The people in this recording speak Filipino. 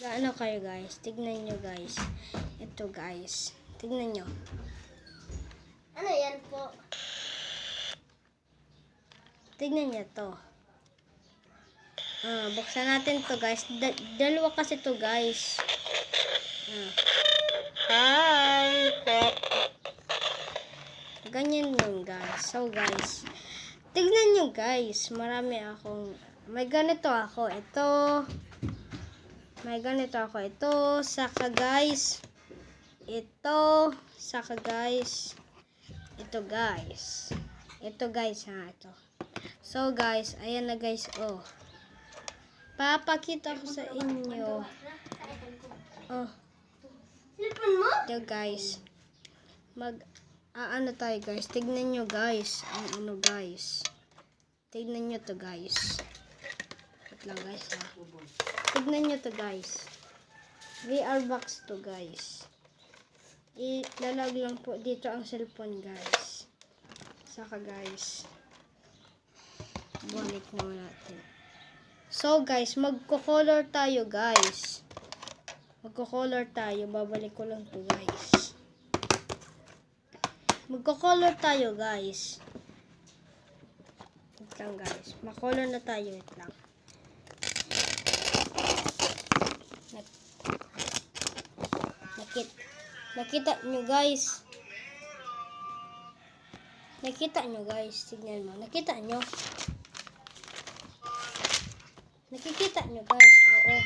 Ano kayo guys? Tignan nyo guys. Ito guys. Tignan nyo. Ano yan po? Tignan nyo to. Buksan natin to guys. Dalawa kasi to guys. Hi! Ganyan yun guys. So guys. Tignan nyo guys. Marami akong. May ganito ako. Ito. May ganito ako. Ito. Saka guys. Ito. Saka guys. Ito guys. Ito guys ha. Ito. So guys. Ayan na guys. Oh. Papakita ko sa inyo. Oh. Silipon mo? Ito guys. Ano tayo guys. Tignan nyo guys. Ang ano guys. Tignan nyo to guys. Wait lang guys ha. Tignan nyo to guys. VR box to guys. Ilalag lang po dito ang cellphone guys. Saka guys. Balik na natin. So guys, magko-color tayo guys. Magko-color tayo. Babalik ko lang to guys. Magko-color tayo guys. Wait lang guys. Ma-color na tayo. Wait lang. Nakita nyo guys. Nakita nyo guys. Tignan mo. Nakita nyo. Nakikita nyo guys. Oo.